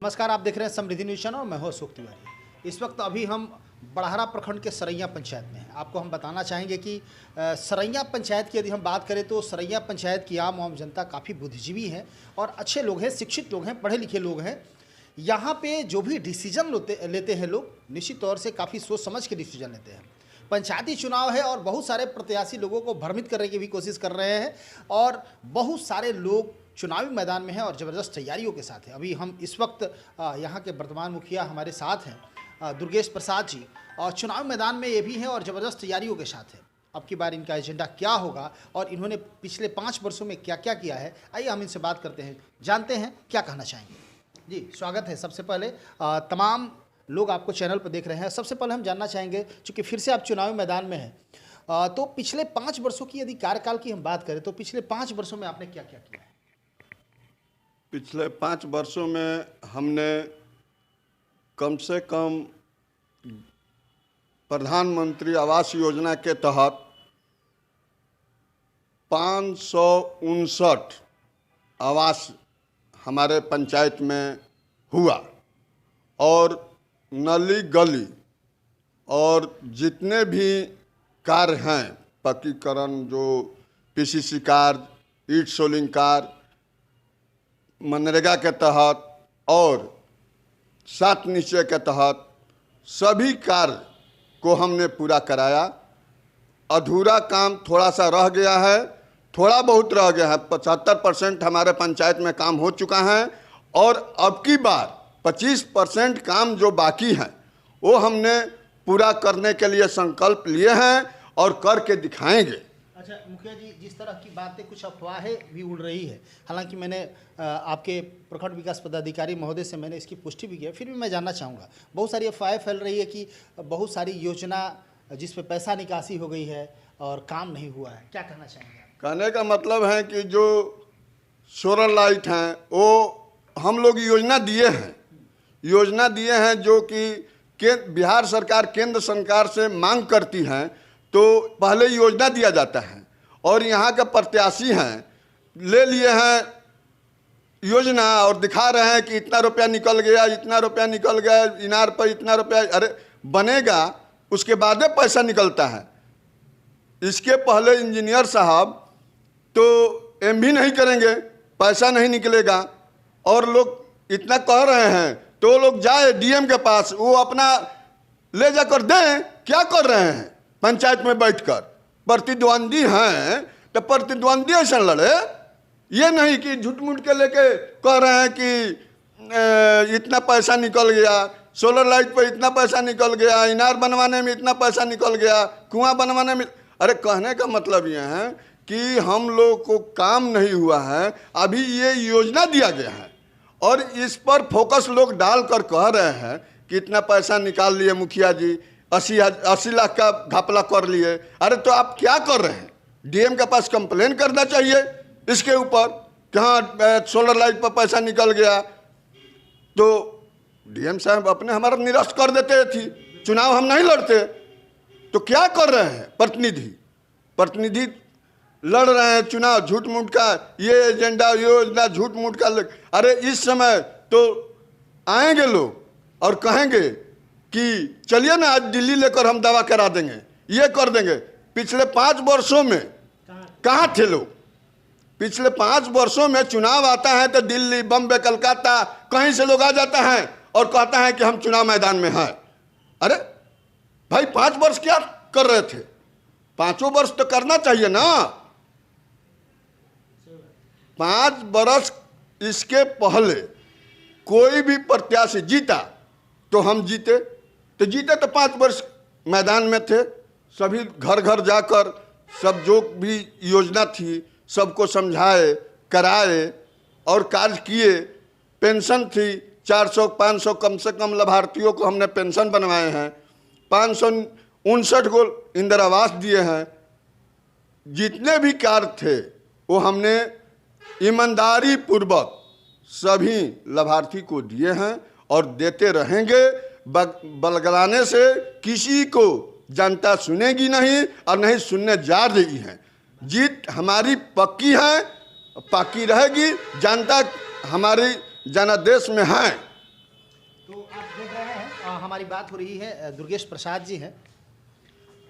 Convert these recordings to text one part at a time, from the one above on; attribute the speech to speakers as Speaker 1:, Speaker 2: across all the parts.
Speaker 1: नमस्कार, आप देख रहे हैं समृद्धि न्यूज चैनल और मैं हूं अशोक तिवारी। इस वक्त अभी हम बड़हरा प्रखंड के सरैया पंचायत में हैं। आपको हम बताना चाहेंगे कि सरैया पंचायत की यदि हम बात करें तो सरैया पंचायत की आम जनता काफ़ी बुद्धिजीवी है और अच्छे लोग हैं, शिक्षित लोग हैं, पढ़े लिखे लोग हैं। यहाँ पे जो भी डिसीजन लेते हैं लोग, निश्चित तौर से काफ़ी सोच समझ के डिसीजन लेते हैं। पंचायती चुनाव है और बहुत सारे प्रत्याशी लोगों को भ्रमित करने की भी कोशिश कर रहे हैं और बहुत सारे लोग चुनावी मैदान में हैं और ज़बरदस्त तैयारियों के साथ हैं। अभी हम इस वक्त यहाँ के वर्तमान मुखिया हमारे साथ हैं, दुर्गेश प्रसाद जी, और चुनावी मैदान में ये भी हैं और ज़बरदस्त तैयारियों के साथ हैं। अब की बार इनका एजेंडा क्या होगा और इन्होंने पिछले 5 वर्षों में क्या क्या किया है, आइए हम इनसे बात करते हैं, जानते हैं क्या कहना चाहेंगे। जी स्वागत है। सबसे पहले तमाम लोग आपको चैनल पर देख रहे हैं। सबसे पहले हम जानना चाहेंगे, चूँकि फिर से आप चुनावी मैदान में हैं, तो पिछले 5 वर्षों की यदि कार्यकाल की हम बात करें तो पिछले 5 वर्षों में आपने क्या क्या किया है?
Speaker 2: पिछले 5 वर्षों में हमने कम से कम प्रधानमंत्री आवास योजना के तहत 559 आवास हमारे पंचायत में हुआ और नली गली और जितने भी कार्य हैं, पक्कीकरण, जो पीसीसी कार्य, ईट सोलिंग कार्य, मनरेगा के तहत और 7 निश्चय के तहत सभी कार्य को हमने पूरा कराया। अधूरा काम थोड़ा सा रह गया है, थोड़ा बहुत रह गया है। 75% हमारे पंचायत में काम हो चुका है और अब की बार 25% काम जो बाकी हैं वो हमने पूरा करने के लिए संकल्प लिए हैं और करके दिखाएंगे।
Speaker 1: अच्छा मुखिया जी, जिस तरह की बातें, कुछ अफवाहें भी उड़ रही है, हालांकि मैंने आपके प्रखंड विकास पदाधिकारी महोदय से मैंने इसकी पुष्टि भी की, फिर भी मैं जानना चाहूँगा, बहुत सारी अफवाहें फैल रही है कि बहुत सारी योजना जिस पे पैसा निकासी हो गई है और काम नहीं हुआ है, क्या कहना चाहेंगे?
Speaker 2: कहने का मतलब है कि जो सोलर लाइट हैं वो हम लोग योजना दिए हैं जो कि बिहार सरकार केंद्र सरकार से मांग करती हैं, तो पहले योजना दिया जाता है और यहाँ के प्रत्याशी हैं, ले लिए हैं योजना और दिखा रहे हैं कि इतना रुपया निकल गया, इतना रुपया निकल गया, इनार पर इतना रुपया, अरे बनेगा उसके बाद पैसा निकलता है। इसके पहले इंजीनियर साहब तो एमबी नहीं करेंगे, पैसा नहीं निकलेगा और लोग इतना कह रहे हैं तो लोग जाए डीएम के पास, वो अपना ले जाकर दें। क्या कर रहे हैं पंचायत में बैठकर? प्रतिद्वंदी हैं तो प्रतिद्वंदी ऐसा लड़े, ये नहीं कि झूठ मूठ के लेके कह रहे हैं कि इतना पैसा निकल गया, सोलर लाइट पर इतना पैसा निकल गया, इनार बनवाने में इतना पैसा निकल गया, कुआं बनवाने में। अरे कहने का मतलब ये है कि हम लोग को काम नहीं हुआ है, अभी ये योजना दिया गया है और इस पर फोकस लोग डालकर कह रहे हैं कि इतना पैसा निकाल लिए मुखिया जी, 80 लाख का घपला कर लिए। अरे तो आप क्या कर रहे हैं? डीएम के पास कंप्लेन करना चाहिए इसके ऊपर कि हाँ सोलर लाइट पर पैसा निकल गया, तो डीएम साहब अपने हमारा निरस्त कर देते थी, चुनाव हम नहीं लड़ते। तो क्या कर रहे हैं प्रतिनिधि लड़ रहे हैं चुनाव, झूठ मूठ का ये एजेंडा योजना झूठ मूठ का। अरे इस समय तो आएंगे लोग और कहेंगे कि चलिए ना आज दिल्ली लेकर हम दवा करा देंगे, ये कर देंगे। पिछले 5 वर्षों में कहाँ थे लोग? पिछले 5 वर्षों में चुनाव आता है तो दिल्ली, बम्बे, कलकत्ता कहीं से लोग आ जाता है और कहता है कि हम चुनाव मैदान में हैं। अरे भाई 5 वर्ष क्या कर रहे थे? 5 वर्ष तो करना चाहिए ना। 5 वर्ष इसके पहले कोई भी प्रत्याशी जीता तो हम जीते, तो 5 वर्ष मैदान में थे, सभी घर घर जाकर सब जो भी योजना थी सबको समझाए, कराए और कार्य किए। पेंशन थी 400-500 कम से कम लाभार्थियों को हमने पेंशन बनवाए हैं, 559 को इंदिरा आवास दिए हैं। जितने भी कार्य थे वो हमने ईमानदारी पूर्वक सभी लाभार्थी को दिए हैं और देते रहेंगे। बलगलाने से किसी को जनता सुनेगी नहीं और नहीं सुनने जा रही है। जीत हमारी पक्की है, पक्की रहेगी। जनता हमारी जनादेश में है
Speaker 1: तो आप देख रहे हैं हमारी बात हो रही है, दुर्गेश प्रसाद जी हैं,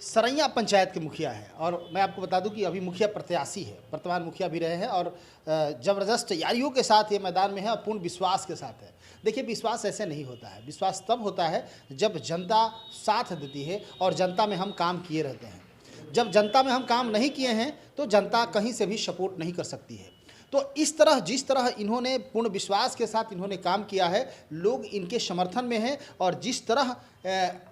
Speaker 1: सरैया पंचायत के मुखिया हैं। और मैं आपको बता दूं कि अभी मुखिया प्रत्याशी है, वर्तमान मुखिया भी रहे हैं और ज़बरदस्त तैयारियों के साथ ये मैदान में है और पूर्ण विश्वास के साथ है। देखिए, विश्वास ऐसे नहीं होता है, विश्वास तब होता है जब जनता साथ देती है और जनता में हम काम किए रहते हैं। जब जनता में हम काम नहीं किए हैं तो जनता कहीं से भी सपोर्ट नहीं कर सकती है। तो इस तरह जिस तरह इन्होंने पूर्ण विश्वास के साथ इन्होंने काम किया है, लोग इनके समर्थन में हैं। और जिस तरह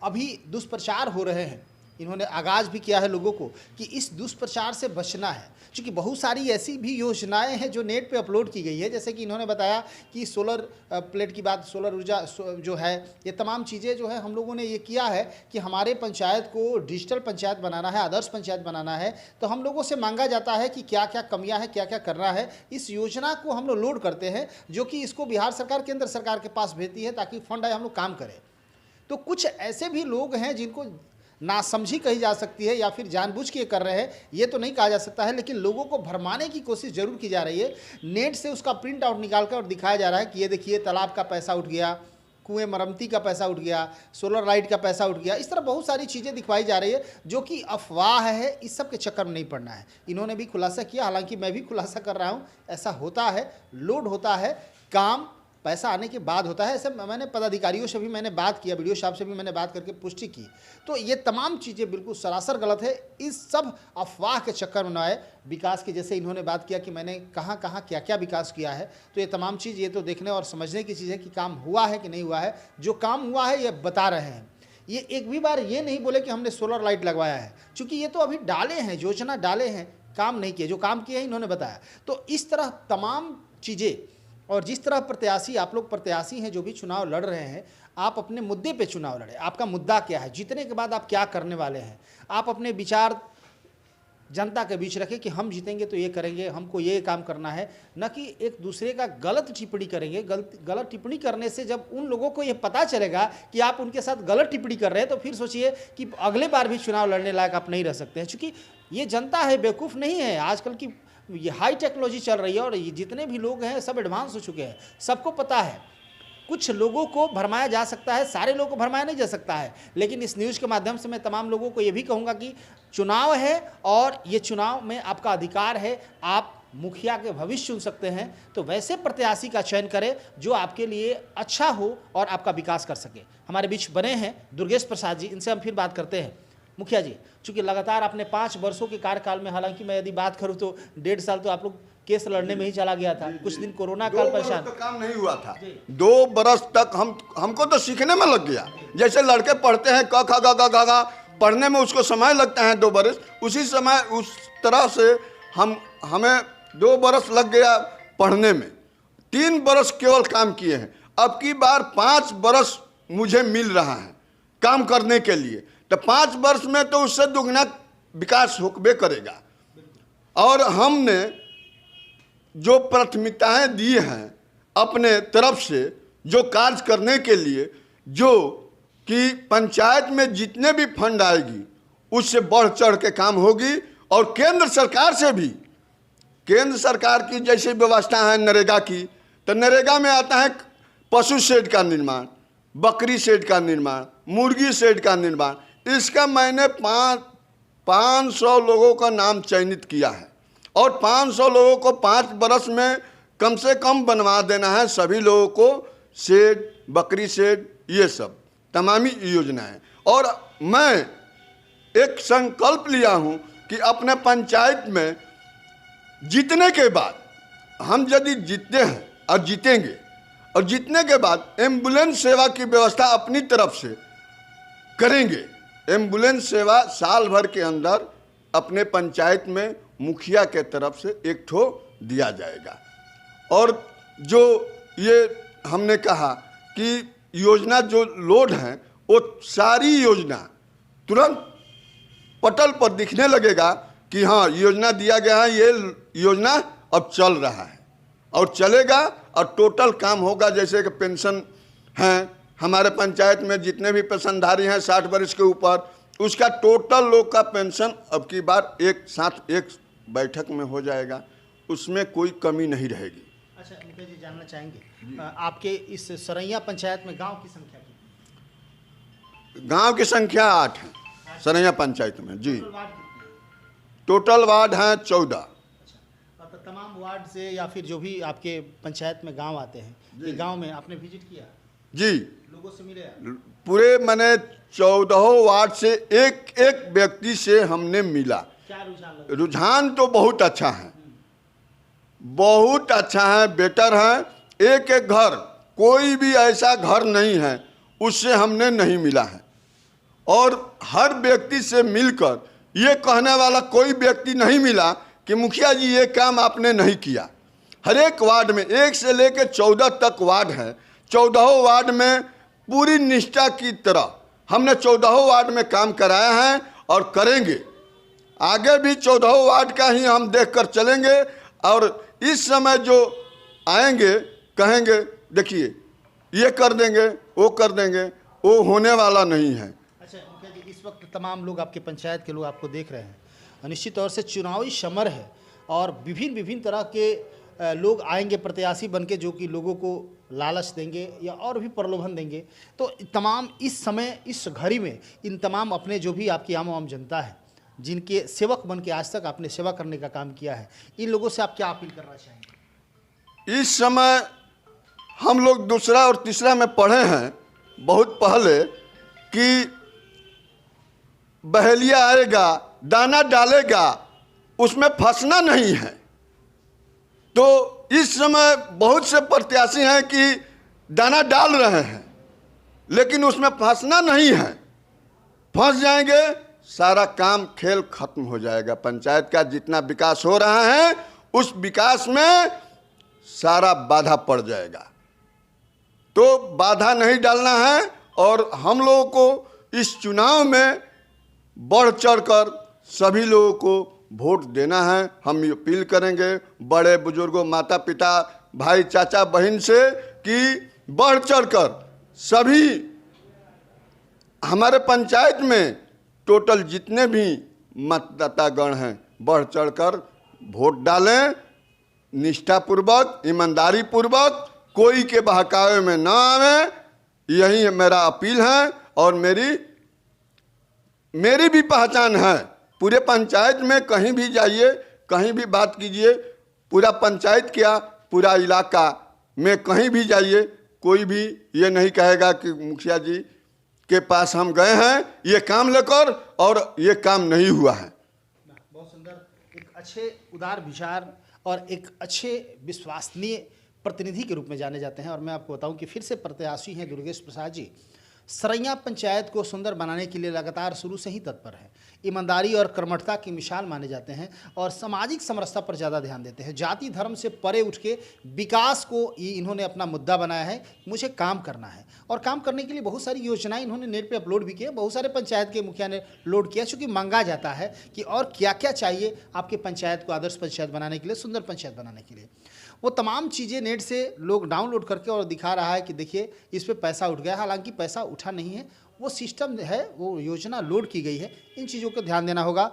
Speaker 1: अभी दुष्प्रचार हो रहे हैं, इन्होंने आगाज़ भी किया है लोगों को कि इस दुष्प्रचार से बचना है, क्योंकि बहुत सारी ऐसी भी योजनाएं हैं जो नेट पे अपलोड की गई है। जैसे कि इन्होंने बताया कि सोलर प्लेट की बात, सोलर ऊर्जा जो है, ये तमाम चीज़ें जो है हम लोगों ने ये किया है कि हमारे पंचायत को डिजिटल पंचायत बनाना है, आदर्श पंचायत बनाना है। तो हम लोगों से मांगा जाता है कि क्या क्या कमियाँ हैं, क्या क्या करना है। इस योजना को हम लोग लोड करते हैं, जो कि इसको बिहार सरकार केंद्र सरकार के पास भेजती है ताकि फंड आए, हम लोग काम करें। तो कुछ ऐसे भी लोग हैं जिनको नासमझी कही जा सकती है या फिर जानबूझ के कर रहे हैं, ये तो नहीं कहा जा सकता है, लेकिन लोगों को भरमाने की कोशिश जरूर की जा रही है। नेट से उसका प्रिंट आउट निकाल कर और दिखाया जा रहा है कि ये देखिए, तालाब का पैसा उठ गया, कुएं मरम्मती का पैसा उठ गया, सोलर लाइट का पैसा उठ गया। इस तरह बहुत सारी चीज़ें दिखवाई जा रही है जो कि अफवाह है। इस सब के चक्कर में नहीं पड़ना है। इन्होंने भी खुलासा किया, हालांकि मैं भी खुलासा कर रहा हूँ, ऐसा होता है, लोड होता है, काम पैसा आने के बाद होता है। ऐसे मैंने पदाधिकारियों से भी मैंने बात किया, वीडियो साहब से भी मैंने बात करके पुष्टि की। तो ये तमाम चीज़ें बिल्कुल सरासर गलत है। इस सब अफवाह के चक्कर में ना आए। विकास की जैसे इन्होंने बात किया कि मैंने कहाँ कहाँ क्या क्या विकास किया है, तो ये तमाम चीज़ ये तो देखने और समझने की चीज़ है कि काम हुआ है कि नहीं हुआ है। जो काम हुआ है ये बता रहे हैं। ये एक भी बार ये नहीं बोले कि हमने सोलर लाइट लगवाया है, चूँकि ये तो अभी डाले हैं, योजना डाले हैं, काम नहीं किए। जो काम किए हैं इन्होंने बताया। तो इस तरह तमाम चीज़ें, और जिस तरह प्रत्याशी, आप लोग प्रत्याशी हैं जो भी चुनाव लड़ रहे हैं, आप अपने मुद्दे पे चुनाव लड़े। आपका मुद्दा क्या है, जीतने के बाद आप क्या करने वाले हैं। आप अपने विचार जनता के बीच रखें कि हम जीतेंगे तो ये करेंगे, हमको ये काम करना है, न कि एक दूसरे का गलत टिप्पणी करेंगे। गलत टिप्पणी करने से जब उन लोगों को ये पता चलेगा कि आप उनके साथ गलत टिप्पणी कर रहे हैं, तो फिर सोचिए कि अगले बार भी चुनाव लड़ने लायक आप नहीं रह सकते हैं। चूँकि ये जनता है, बेवकूफ़ नहीं है। आजकल की ये हाई टेक्नोलॉजी चल रही है और ये जितने भी लोग हैं सब एडवांस हो चुके हैं, सबको पता है। कुछ लोगों को भरमाया जा सकता है, सारे लोगों को भरमाया नहीं जा सकता है। लेकिन इस न्यूज़ के माध्यम से मैं तमाम लोगों को ये भी कहूँगा कि चुनाव है और ये चुनाव में आपका अधिकार है, आप मुखिया के भविष्य चुन सकते हैं। तो वैसे प्रत्याशी का चयन करें जो आपके लिए अच्छा हो और आपका विकास कर सके। हमारे बीच बने हैं दुर्गेश प्रसाद जी, इनसे हम फिर बात करते हैं। मुखिया जी, चूँकि लगातार आपने 5 वर्षों के कार्यकाल में, हालांकि मैं यदि बात करूं तो 1.5 साल तो आप लोग केस लड़ने में ही चला गया था, कुछ दिन कोरोना काल परेशान,
Speaker 2: तो काम नहीं हुआ था। 2 बरस तक हमको तो सीखने में लग गया। जैसे लड़के पढ़ते हैं क ख ग घ घ, पढ़ने में उसको समय लगता है 2 बरस, उसी समय उस तरह से हमें 2 बरस लग गया पढ़ने में। 3 बरस केवल काम किए हैं। अब की बार 5 बरस मुझे मिल रहा है काम करने के लिए, तो 5 वर्ष में तो उससे दुगना विकास होबे करेगा। और हमने जो प्राथमिकताएं दी हैं अपने तरफ से, जो कार्य करने के लिए, जो कि पंचायत में जितने भी फंड आएगी उससे बढ़ चढ़ के काम होगी। और केंद्र सरकार से भी, केंद्र सरकार की जैसे व्यवस्था है नरेगा की, तो नरेगा में आता है पशु शेड का निर्माण, बकरी शेड का निर्माण, मुर्गी शेड का निर्माण। इसका मैंने 500 लोगों का नाम चयनित किया है और 500 लोगों को 5 बरस में कम से कम बनवा देना है। सभी लोगों को शेड, बकरी शेड, ये सब तमामी योजनाएं। और मैं एक संकल्प लिया हूं कि अपने पंचायत में जीतने के बाद, हम यदि जीतते हैं और जीतेंगे, और जीतने के बाद एम्बुलेंस सेवा की व्यवस्था अपनी तरफ से करेंगे। एम्बुलेंस सेवा साल भर के अंदर अपने पंचायत में मुखिया के तरफ से एक ठो दिया जाएगा। और जो ये हमने कहा कि योजना जो लोड है, वो सारी योजना तुरंत पटल पर दिखने लगेगा कि हाँ, योजना दिया गया है, ये योजना अब चल रहा है और चलेगा और टोटल काम होगा। जैसे कि पेंशन हैं हमारे पंचायत में, जितने भी पेंशनधारी हैं 60 वर्ष के ऊपर, उसका टोटल लोग का पेंशन अब की बार एक साथ एक बैठक में हो जाएगा, उसमें कोई कमी नहीं रहेगी।
Speaker 1: अच्छा मुकेश जी, जानना चाहेंगे आपके इस सरैया पंचायत में गांव की संख्या कितनी
Speaker 2: गांव की संख्या 8 है सरैया पंचायत में जी।
Speaker 1: है? वार्ड कितने हैं?
Speaker 2: टोटल वार्ड हैं 14।
Speaker 1: अच्छा, और तमाम वार्ड से या फिर जो भी आपके पंचायत में गांव आते हैं, ये गांव में आपने विजिट किया,
Speaker 2: जी
Speaker 1: लोगों से मिले आप?
Speaker 2: पूरे मैंने 14 वार्ड से एक एक व्यक्ति से हमने मिला।
Speaker 1: क्या रुझान लगा?
Speaker 2: रुझान तो बहुत अच्छा है, बहुत अच्छा है, बेटर है। एक एक घर, कोई भी ऐसा घर नहीं है उससे हमने नहीं मिला है। और हर व्यक्ति से मिलकर ये कहने वाला कोई व्यक्ति नहीं मिला कि मुखिया जी ये काम आपने नहीं किया। हर एक वार्ड में 1 से लेकर 14 तक वार्ड है, 14 वार्ड में पूरी निष्ठा की तरह हमने 14 वार्ड में काम कराया है और करेंगे। आगे भी 14 वार्ड का ही हम देखकर चलेंगे। और इस समय जो आएंगे कहेंगे देखिए ये कर देंगे, वो कर देंगे, वो होने वाला नहीं है।
Speaker 1: अच्छा मुखिया जी, इस वक्त तमाम लोग आपके पंचायत के लोग आपको देख रहे हैं, निश्चित तौर से चुनावी समर है और विभिन्न तरह के लोग आएंगे प्रत्याशी बनके, जो कि लोगों को लालच देंगे या और भी प्रलोभन देंगे। तो तमाम इस समय इस घड़ी में इन तमाम अपने जो भी आपकी आम जनता है, जिनके सेवक बन के आज तक आपने सेवा करने का काम किया है, इन लोगों से आप क्या अपील करना चाहेंगे?
Speaker 2: इस समय हम लोग दूसरा और तीसरा में पढ़े हैं बहुत पहले कि बहेलिया आएगा दाना डालेगा उसमें फंसना नहीं है। तो इस समय बहुत से प्रत्याशी हैं कि दाना डाल रहे हैं लेकिन उसमें फंसना नहीं है। फंस जाएंगे सारा काम खेल खत्म हो जाएगा। पंचायत का जितना विकास हो रहा है उस विकास में सारा बाधा पड़ जाएगा। तो बाधा नहीं डालना है और हम लोगों को इस चुनाव में बढ़ चढ़कर सभी लोगों को वोट देना है। हम ये अपील करेंगे बड़े बुजुर्गों, माता पिता, भाई, चाचा, बहन से कि बढ़ चढ़कर सभी हमारे पंचायत में टोटल जितने भी मतदातागण हैं बढ़ चढ़कर वोट डालें, निष्ठापूर्वक, ईमानदारी पूर्वक, कोई के बहकावे में न आवे। यही मेरा अपील है। और मेरी भी पहचान है पूरे पंचायत में। कहीं भी जाइए, कहीं भी बात कीजिए, पूरा पंचायत क्या पूरा इलाका में कहीं भी जाइए, कोई भी ये नहीं कहेगा कि मुखिया जी के पास हम गए हैं ये काम लेकर और ये काम नहीं हुआ है।
Speaker 1: बहुत सुंदर, एक अच्छे उदार विचार और एक अच्छे विश्वसनीय प्रतिनिधि के रूप में जाने जाते हैं। और मैं आपको बताऊं कि फिर से प्रत्याशी हैं दुर्गेश प्रसाद जी। सरैया पंचायत को सुंदर बनाने के लिए लगातार शुरू से ही तत्पर है। ईमानदारी और कर्मठता की मिसाल माने जाते हैं और सामाजिक समरसता पर ज़्यादा ध्यान देते हैं। जाति धर्म से परे उठ के विकास को इन्होंने अपना मुद्दा बनाया है। मुझे काम करना है और काम करने के लिए बहुत सारी योजनाएं इन्होंने नेट पे अपलोड भी किए। बहुत सारे पंचायत के मुखिया ने लोड किया, चूँकि मांगा जाता है कि और क्या क्या चाहिए आपके पंचायत को आदर्श पंचायत बनाने के लिए, सुंदर पंचायत बनाने के लिए। वो तमाम चीज़ें नेट से लोग डाउनलोड करके और दिखा रहा है कि देखिए इस पे पैसा उठ गया। हालांकि पैसा उठा नहीं है, वो सिस्टम है, वो योजना लोड की गई है। इन चीज़ों को ध्यान देना होगा।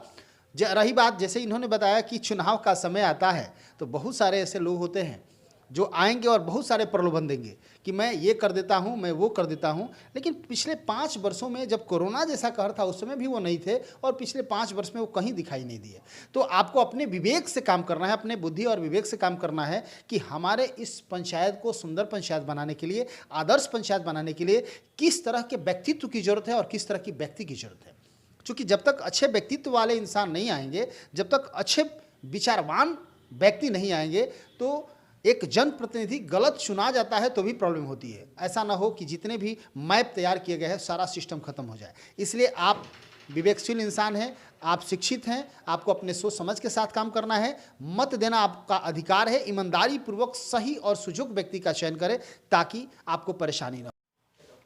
Speaker 1: रही बात, जैसे इन्होंने बताया कि चुनाव का समय आता है तो बहुत सारे ऐसे लोग होते हैं जो आएंगे और बहुत सारे प्रलोभन देंगे कि मैं ये कर देता हूँ, मैं वो कर देता हूँ। लेकिन पिछले 5 वर्षों में जब कोरोना जैसा कहर था उस समय भी वो नहीं थे और पिछले 5 वर्ष में वो कहीं दिखाई नहीं दिए। तो आपको अपने विवेक से काम करना है, अपने बुद्धि और विवेक से काम करना है कि हमारे इस पंचायत को सुंदर पंचायत बनाने के लिए, आदर्श पंचायत बनाने के लिए किस तरह के व्यक्तित्व की जरूरत है और किस तरह की व्यक्ति की जरूरत है। क्योंकि जब तक अच्छे व्यक्तित्व वाले इंसान नहीं आएंगे, जब तक अच्छे विचारवान व्यक्ति नहीं आएंगे, तो एक जनप्रतिनिधि गलत चुना जाता है तो भी प्रॉब्लम होती है। ऐसा ना हो कि जितने भी मैप तैयार किए गए हैं सारा सिस्टम खत्म हो जाए। इसलिए आप विवेकशील इंसान हैं, आप शिक्षित हैं, आपको अपने सोच समझ के साथ काम करना है। मत देना आपका अधिकार है। ईमानदारी पूर्वक सही और सुजोग व्यक्ति का चयन करें ताकि आपको परेशानी ना हो।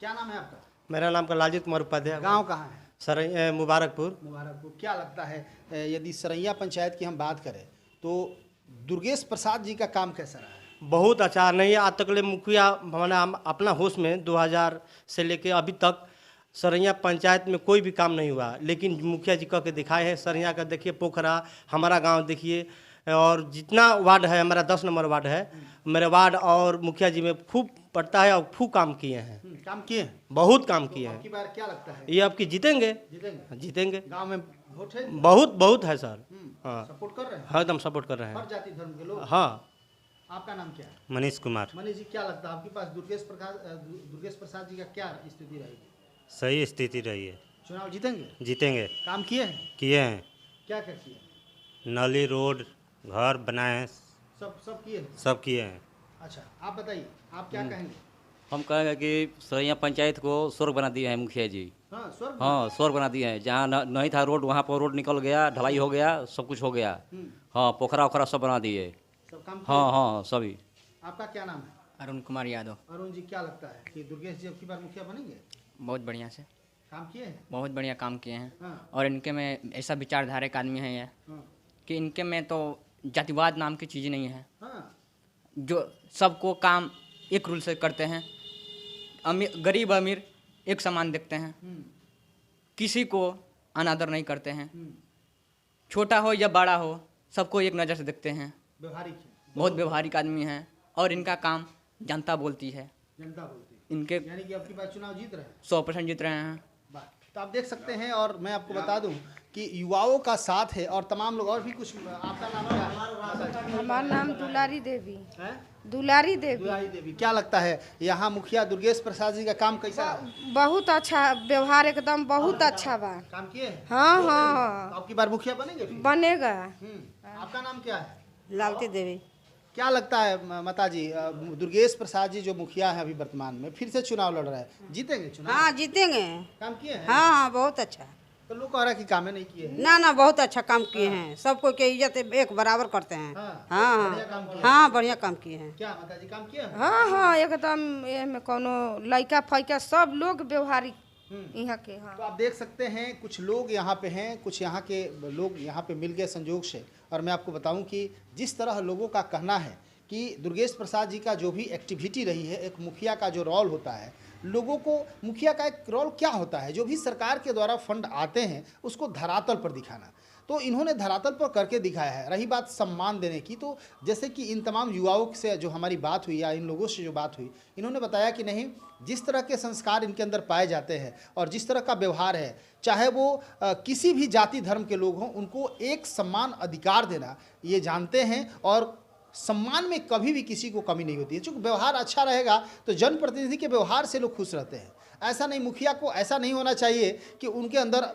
Speaker 1: क्या नाम है आपका?
Speaker 3: मेरा नाम लालजीत कुमार उपाध्याय।
Speaker 1: गाँव कहाँ है?
Speaker 3: सर मुबारकपुर।
Speaker 1: मुबारकपुर। क्या लगता है यदि सरैया पंचायत की हम बात करें तो दुर्गेश प्रसाद जी का काम कैसा रहा है?
Speaker 3: बहुत अच्छा नहीं है। आज तक ले मुखिया मैंने अपना होश में 2000 से लेके अभी तक सरैया पंचायत में कोई भी काम नहीं हुआ, लेकिन मुखिया जी कह के दिखाए हैं। सरैया का देखिए पोखरा, हमारा गांव देखिए, और जितना वार्ड है हमारा 10 नंबर वार्ड है, मेरे वार्ड और मुखिया जी में खूब पड़ता है और खूब काम किए हैं,
Speaker 1: काम किए हैं।
Speaker 3: बहुत काम किए हैं।
Speaker 1: आपकी बार क्या लगता है,
Speaker 3: ये आपकी जीतेंगे,
Speaker 1: जीतेंगे?
Speaker 3: जीतेंगे।
Speaker 1: गांव में वोट है,
Speaker 3: बहुत बहुत है सर। हाँ,
Speaker 1: सपोर्ट कर रहे हैं
Speaker 3: हाँ एकदम सपोर्ट कर रहे
Speaker 1: हर
Speaker 3: हैं।
Speaker 1: जाति धर्म के लोग।
Speaker 3: हाँ।
Speaker 1: आपका नाम क्या है?
Speaker 4: मनीष कुमार।
Speaker 1: मनीष जी, क्या लगता है आपके पास दुर्गेश प्रसाद जी का क्या स्थिति रहेगी?
Speaker 4: सही स्थिति रही है,
Speaker 1: चुनाव जीतेंगे?
Speaker 4: जीतेंगे।
Speaker 1: काम किए हैं?
Speaker 4: किए हैं,
Speaker 1: क्या क्या किए?
Speaker 4: नाली रोड घर बनाए हैं,
Speaker 1: सब किए हैं।
Speaker 4: सब किए हैं।
Speaker 1: अच्छा, आप बताइए, आप क्या कहेंगे?
Speaker 5: हम कहेंगे कि सरैया पंचायत को स्वर्ग बना दिए हैं मुखिया जी।
Speaker 1: हाँ, स्वर्ग।
Speaker 5: हाँ, स्वर्ग बना दिए हैं। जहाँ नहीं था रोड वहाँ पर रोड निकल गया, ढलाई हो गया, सब कुछ हो गया। हाँ, पोखरा ओखरा सब बना दिए।
Speaker 1: सब काम किए?
Speaker 5: हाँ हाँ सभी।
Speaker 1: आपका क्या नाम है?
Speaker 6: अरुण कुमार यादव।
Speaker 1: अरुण जी, क्या लगता है कि दुर्गेश जी अब की बार मुखिया बनेंगे?
Speaker 6: बहुत बढ़िया से,
Speaker 1: काम किए हैं?
Speaker 6: बहुत बढ़िया काम किए हैं।
Speaker 1: हाँ।
Speaker 6: और इनके में ऐसा विचारधारा एक आदमी है ये
Speaker 1: हाँ,
Speaker 6: कि इनके में तो जातिवाद नाम की चीज़ नहीं है,
Speaker 1: हाँ,
Speaker 6: जो सबको काम एक रूल से करते हैं। अमीर गरीब अमीर एक समान देखते हैं, किसी को अनादर नहीं करते हैं, छोटा हो या बड़ा हो सबको एक नज़र से देखते हैं।
Speaker 1: व्यवहारिक है,
Speaker 6: बहुत व्यवहारिक आदमी हैं और इनका काम जनता बोलती है।
Speaker 1: जनता बोलती है।
Speaker 6: इनके
Speaker 1: यानी कि अब की बार चुनाव जीत रहे हैं।
Speaker 6: 100% जीत रहे हैं।
Speaker 1: वाह। तो आप देख सकते हैं, और मैं आपको बता दूं कि युवाओं का साथ है और तमाम लोग। और भी कुछ, आपका नाम क्या है?
Speaker 7: हमारा नाम दुलारी देवी।
Speaker 1: हैं?
Speaker 7: दुलारी देवी।
Speaker 1: दुलारी देवी, क्या लगता है यहाँ मुखिया दुर्गेश प्रसाद जी का काम कैसा है?
Speaker 7: बहुत अच्छा व्यवहार, एकदम बहुत अच्छा बा।
Speaker 1: काम किए हैं?
Speaker 7: हाँ हाँ हाँ,
Speaker 1: अब की बार मुखिया बनेंगे फिर?
Speaker 7: बनेगा।
Speaker 1: आपका नाम क्या है?
Speaker 7: लालती देवी।
Speaker 1: क्या लगता है माता जी, दुर्गेश प्रसाद जी जो मुखिया है अभी वर्तमान में, फिर से चुनाव लड़ रहे हैं, जीतेंगे चुनाव?
Speaker 8: हाँ जीतेंगे।
Speaker 1: काम किए हैं?
Speaker 8: हाँ हाँ बहुत अच्छा।
Speaker 1: तो लोग कह रहा है कि कामें नहीं किए हैं।
Speaker 8: ना ना बहुत अच्छा काम किए हैं, सबको के इज्जत एक बराबर करते हैं।
Speaker 1: हाँ,
Speaker 8: हाँ
Speaker 1: बढ़िया काम किए।
Speaker 8: हाँ बढ़िया काम किए हैं।
Speaker 1: क्या माता जी, काम किए हैं?
Speaker 7: हाँ हाँ, एकदम ये में कोनो लड़का फैका सब लोग व्यवहारिक यहाँ के। हाँ,
Speaker 1: तो आप देख सकते हैं कुछ लोग यहाँ पे हैं, कुछ यहाँ के लोग यहाँ पे मिल गए संजोग से। और मैं आपको बताऊं कि जिस तरह लोगों का कहना है कि दुर्गेश प्रसाद जी का जो भी एक्टिविटी रही है, एक मुखिया का जो रोल होता है, लोगों को मुखिया का एक रोल क्या होता है, जो भी सरकार के द्वारा फंड आते हैं उसको धरातल पर दिखाना, तो इन्होंने धरातल पर करके दिखाया है। रही बात सम्मान देने की, तो जैसे कि इन तमाम युवाओं से जो हमारी बात हुई या इन लोगों से जो बात हुई, इन्होंने बताया कि नहीं, जिस तरह के संस्कार इनके अंदर पाए जाते हैं और जिस तरह का व्यवहार है, चाहे वो किसी भी जाति धर्म के लोग हों, उनको एक समान अधिकार देना ये जानते हैं और सम्मान में कभी भी किसी को कमी नहीं होती है। चूँकि व्यवहार अच्छा रहेगा तो जनप्रतिनिधि के व्यवहार से लोग खुश रहते हैं। ऐसा नहीं, मुखिया को ऐसा नहीं होना चाहिए कि उनके अंदर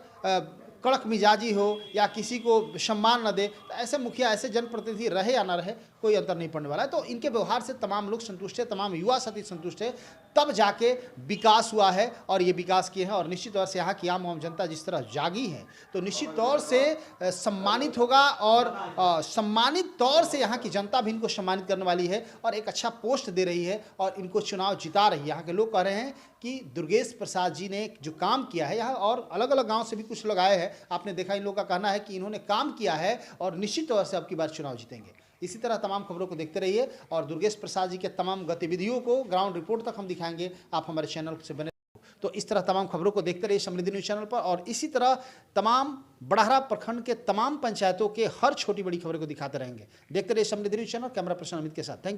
Speaker 1: कड़क मिजाजी हो या किसी को सम्मान न दे। तो ऐसे मुखिया, ऐसे जनप्रतिनिधि रहे या ना रहे, कोई अंतर नहीं पड़ने वाला है। तो इनके व्यवहार से तमाम लोग संतुष्ट है, तमाम युवा साथी संतुष्ट है, तब जाके विकास हुआ है और ये विकास किए हैं। और निश्चित तौर से यहाँ की आम जनता जिस तरह जागी है, तो निश्चित तौर से सम्मानित होगा और सम्मानित तौर से यहाँ की जनता भी इनको सम्मानित करने वाली है और एक अच्छा पोस्ट दे रही है और इनको चुनाव जिता रही है। यहाँ के लोग कह रहे हैं कि दुर्गेश प्रसाद जी ने जो काम किया है, यहाँ और अलग अलग गाँव से भी कुछ लोग आए हैं, आपने देखा, इन लोगों का कहना है कि इन्होंने काम किया है और निश्चित तौर से अब की बार चुनाव जीतेंगे। इसी तरह तमाम खबरों को देखते रहिए और दुर्गेश प्रसाद जी के तमाम गतिविधियों को ग्राउंड रिपोर्ट तक हम दिखाएंगे। आप हमारे चैनल से बने, तो इस तरह तमाम खबरों को देखते रहिए समृद्धि न्यूज़ चैनल पर। और इसी तरह तमाम बड़हरा प्रखंड के तमाम पंचायतों के हर छोटी बड़ी खबरों को दिखाते रहेंगे। देखते रहिए Samriddhi news channel. Camera person Amit के साथ, थैंक यू।